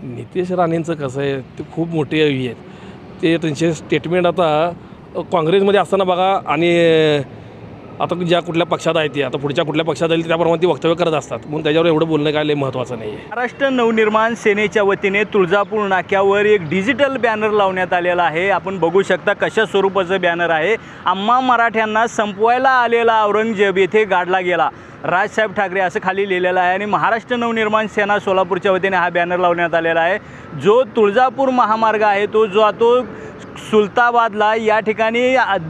नितेश राणेंचं कसं आहे ते खूप मोठे आहेत. ते त्यांचे स्टेटमेंट आता काँग्रेसमध्ये असताना बघा आणि आता ज्या कुठल्या पक्षात आहे ते आता पुढच्या कुठल्या पक्षात आली त्याप्रमाणे ती वक्तव्य करत असतात. म्हणून त्याच्यावर एवढं बोलणं काय लय महत्त्वाचं नाही आहे. महाराष्ट्र नवनिर्माण सेनेच्या वतीने तुळजापूर नाक्यावर एक डिजिटल बॅनर लावण्यात आलेला आहे. आपण बघू शकता कशा स्वरूपाचं बॅनर आहे. आम्हा मराठ्यांना संपवायला आलेला औरंगजेब येथे गाडला गेला, राजसाहेब ठाकरे असं खाली लिहिलेलं आहे. आणि महाराष्ट्र नवनिर्माण सेना सोलापूरच्या वतीने हा बॅनर लावण्यात आलेला आहे. जो तुळजापूर महामार्ग आहे तो जो सुलताबादला या ठिकाणी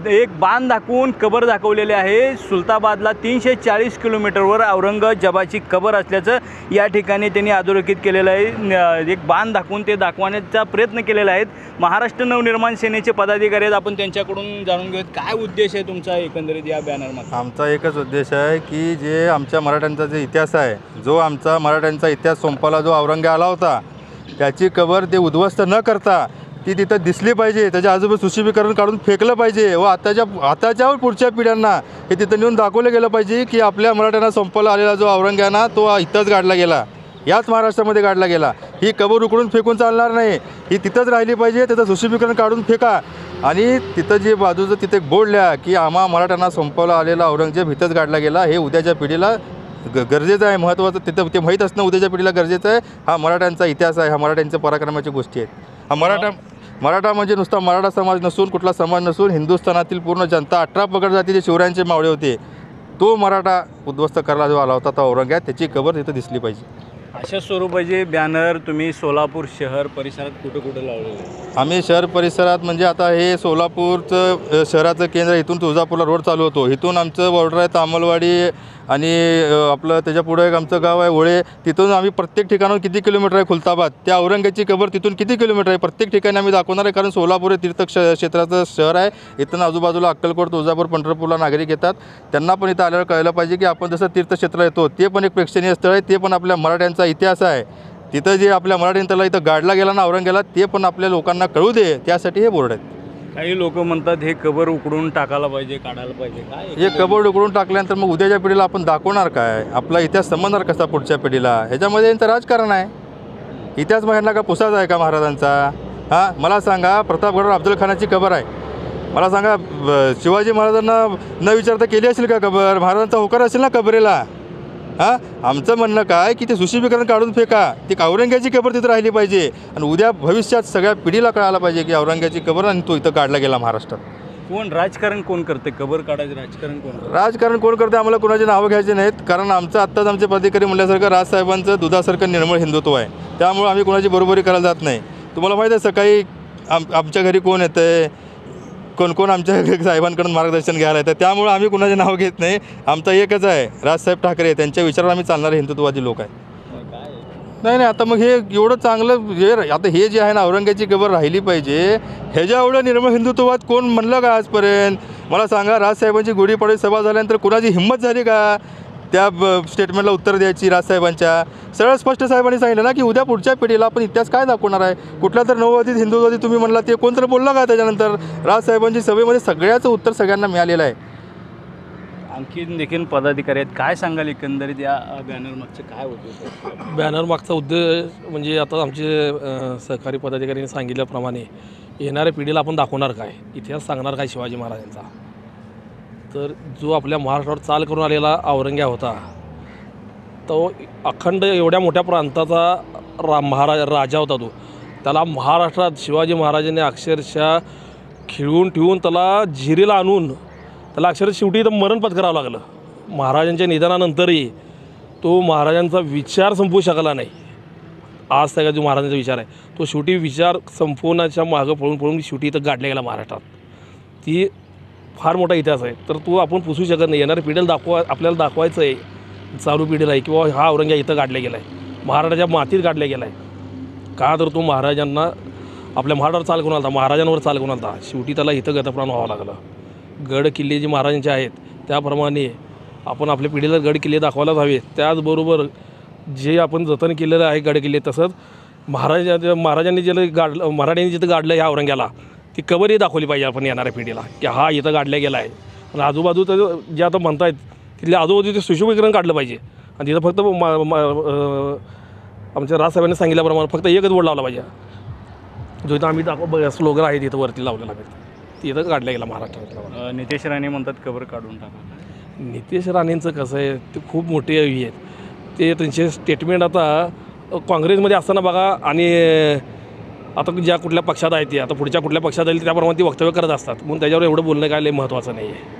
एक बांध दाखवून कबर दाखवलेले आहे. सुलताबादला 340 किलोमीटरवर औरंगजेबाची कबर असल्याचं या ठिकाणी त्यांनी अधोरेखित केलेलं आहे. एक बांध दाखवून ते दाखवण्याचा प्रयत्न केलेला आहे. महाराष्ट्र नवनिर्माण सेनेचे पदाधिकारी आहेत, आपण त्यांच्याकडून जाणून घेऊयात काय उद्देश आहे तुमचा एकंदरीत या बॅनरमध्ये. आमचा एकच उद्देश आहे की जे आमच्या मराठ्यांचा जे इतिहास आहे, जो आमचा मराठ्यांचा इतिहास संपाला जो औरंगे आला होता त्याची कबर ते उद्ध्वस्त न करता ती तिथं दिसली पाहिजे. त्याच्या आजूबाजू सुशोभीकरण काढून फेकलं पाहिजे व आताच्या पुढच्या पिढ्यांना हे तिथं नेऊन दाखवलं गेलं पाहिजे की आपल्या मराठ्यांना संपाला आलेला जो औरंगे आहे ना तो इथंच गाडला गेला, याच महाराष्ट्रामध्ये गाडला गेला. ही कबर उकडून फेकून चालणार नाही, ही तिथंच राहिली पाहिजे. त्याचं सुशोभीकरण काढून फेका आणि तिथं जे बाजूचं तिथे बोर्ड लिहा की आम्हा मराठ्यांना संपवला आलेला औरंगजेब इथंच गाडला गेला. हे उद्याच्या पिढीला गरजेचं आहे, महत्त्वाचं तिथं ते माहीत असणं उद्याच्या पिढीला गरजेचं आहे. हा मराठ्यांचा इतिहास आहे, हा मराठ्यांच्या पराक्रमाची गोष्टी आहेत. हा मराठा म्हणजे नुसता मराठा समाज नसून कुठला समाज नसून हिंदुस्थानातील पूर्ण जनता 18 पगड जातीचे शिवरायांचे मावळे होते. तो मराठा उद्ध्वस्त करायला जो आला होता तो औरंगजेब, त्याची कबर तिथं दिसली पाहिजे. अशा स्वरूपाचे बॅनर तुम्ही सोलापूर शहर परिसरात कुठं कुठं लावलेले? आम्ही शहर परिसरात म्हणजे आता हे सोलापूरचं शहराचं केंद्र इथून तुळजापूरला रोड चालू होतो. इथून आमचं बॉर्डर आहे तामलवाडी आणि आपलं त्याच्या पुढे एक आमचं गाव आहे ओळे. तिथून आम्ही प्रत्येक ठिकाणावर किती किलोमीटर आहे खुलताबाद, त्या औरंगजेबाची कबर तिथून किती किलोमीटर आहे प्रत्येक ठिकाणी आम्ही दाखवणार आहे. कारण सोलापूर हे तीर्थक्षेत्राचं शहर आहे. इथून आजूबाजूला अक्कलकोट, तुळजापूर, पंढरपूरला नागरिक येतात. त्यांना पण इथं आल्यावर कळलं पाहिजे की आपण जसं तीर्थक्षेत्र येतो ते पण एक प्रेक्षणीय स्थळ आहे, ते पण आपल्या मराठ्यांचा इतिहास आहे. तिथं जे आपल्या मराठ्यांना इथं गाडला गेला ना औरंगजेबाला, ते पण आपल्या लोकांना कळू दे, त्यासाठी हे बोर्ड आहेत. काही लोक म्हणतात हे कबर उकडून टाकायला पाहिजे, काढायला पाहिजे. काय हे कबर उकडून टाकल्यानंतर मग उद्याच्या पिढीला आपण दाखवणार काय, आपला इतिहास समजणार कसा पुढच्या पिढीला? ह्याच्यामध्ये यांचं राजकारण आहे. इतिहास ह्यांना का पुसाचा आहे का महाराजांचा? हां, मला सांगा, प्रतापगडवर अफजल खानाची कबर आहे. मला सांगा शिवाजी महाराजांना न विचारता केली असेल का कबर? महाराजांचा होकार असेल ना कबरेला. हां, आमचं म्हणणं काय की ते सुशोभीकरण काढून फेका, ती औरंगजेबाची कबर तिथं राहिली पाहिजे आणि उद्या भविष्यात सगळ्या पिढीला कळायला पाहिजे की औरंगजेबाची कबर आणि तो इथं काढला गेला महाराष्ट्रात. कोण राजकारण कोण करते? कबर काढायचं राजकारण कोण करते? आम्हाला कोणाचे नावं घ्यायचे नाहीत. कारण आमचं आत्ताच आमचे पदाधिकारी म्हणल्यासारखं राजसाहेबांचं दुधासारखं निर्मळ हिंदुत्व आहे. त्यामुळे आम्ही कोणाची बरोबरी करायला जात नाही. तुम्हाला माहीत आहे सकाळी आमच्या घरी कोण येतं आहे, कोण आमच्या साहेबांकडून मार्गदर्शन घ्यायला येतं. त्यामुळे आम्ही कुणाचे नाव घेत नाही. आमचा एकच आहे, राजसाहेब ठाकरे. त्यांच्या विचारावर आम्ही चालणारे हिंदुत्ववादी लोक आहे. नाही आता मग हे एवढं चांगलं हे आता हे जे आहे ना औरंगजेबाची कबर राहिली पाहिजे, ह्याच्या एवढं निर्मळ हिंदुत्ववाद कोण म्हणलं का आजपर्यंत? मला सांगा, राजसाहेबांची गुढीपाडवी सभा झाल्यानंतर कुणाची हिंमत झाली का त्या स्टेटमेंटला उत्तर द्यायची? राजसाहेबांच्या सरळ स्पष्ट साहेबांनी सांगितलं ना की उद्या पुढच्या पिढीला आपण इतिहास काय दाखवणार आहे. कुठला तर नववादी हिंदुत्ववादी तुम्ही म्हणला ते कोणतरी बोलला का? त्याच्यानंतर राजसाहेबांची सभेमध्ये सगळ्याचं उत्तर सगळ्यांना मिळालेलं आहे. आणखीन देखील पदाधिकारी आहेत, काय सांगाल एकंदरीत या बॅनर मागचं काय होतं? बॅनर मागचा उद्देश म्हणजे आता आमचे सहकारी पदाधिकाऱ्यांनी सांगितल्याप्रमाणे येणाऱ्या पिढीला आपण दाखवणार काय, इतिहास सांगणार काय शिवाजी महाराजांचा. तर जो आपल्या महाराष्ट्रावर चाल करून आलेला औरंगजेब होता तो अखंड एवढ्या मोठ्या प्रांताचा राजा होता. तो त्याला महाराष्ट्रात शिवाजी महाराजांनी अक्षरशः खिळवून ठेवून त्याला जिरीला आणून त्याला अक्षरशः शेवटी इथं मरण पत्करावं लागलं. महाराजांच्या निधनानंतरही तो महाराजांचा विचार संपवू शकला नाही. आज त्याचा जो महाराजांचा विचार आहे तो शेवटी विचार संपवण्याच्या मागं पळून शेवटी इथं गाडला गेला महाराष्ट्रात. ती फार मोठा इतिहास आहे. तर तो आपण पुसू शकत नाही. येणाऱ्या पिढीला आपल्याला दाखवायचं आहे, चालू पिढीला आहे किंवा हा औरंगजेब इथं गाडला गेला आहे, महाराष्ट्राच्या मातीत गाडला गेला आहे. का तर तो महाराजांना आपल्या महाराष्ट्रावर चाल करून आला, महाराजांवर चाल करून आला. शेवटी त्याला इथं गतप्राण व्हावं लागलं. गड किल्ले जे महाराजांचे आहेत त्याप्रमाणे आपण आपल्या पिढीला गड किल्ले दाखवायलाच हवे. त्याचबरोबर जे आपण जतन केलेलं आहे गड किल्ले, तसंच महाराजांनी जे मराठ्यांनी जिथं गाडलं ह्या औरंगजेबाला ती कबरही दाखवली पाहिजे आपण येणाऱ्या पिढीला की हा इथं गाडल्या गेला आहे. आणि आजूबाजूचं जे आता म्हणतायत तिथल्या आजूबाजूचं सुशोभीकरण काढलं पाहिजे आणि तिथं फक्त आमच्या राजसाहेबांनी सांगितल्याप्रमाणे फक्त एकच बोर्ड लावला पाहिजे, जो इथं आम्ही स्लोगन आहे तिथं वरती लावलेला आहे तिथं काढला गेला महाराष्ट्रात. नितेश राणे म्हणतात कबर काढून टाका. नितेश राणेंचं कसं आहे ते खूप मोठे हे आहेत, ते त्यांचे स्टेटमेंट आता काँग्रेसमध्ये असताना बघा आणि आता ज्या कुठल्या पक्षात आहे ते आता पुढच्या कुठल्या पक्षात येईल त्याप्रमाणे ती वक्तव्य करत असतात, म्हणून त्याच्यावर एवढं बोलणं काय लय महत्त्वाचं नाही आहे.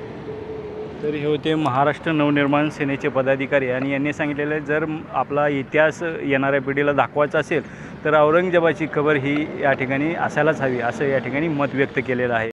तर हे होते महाराष्ट्र नवनिर्माण सेनेचे पदाधिकारी आणि यांनी सांगितलेलं आहे जर आपला इतिहास येणाऱ्या पिढीला दाखवायचा असेल तर औरंगजेबाची कबर ही या ठिकाणी असायलाच हवी असं या ठिकाणी मत व्यक्त केलेलं आहे.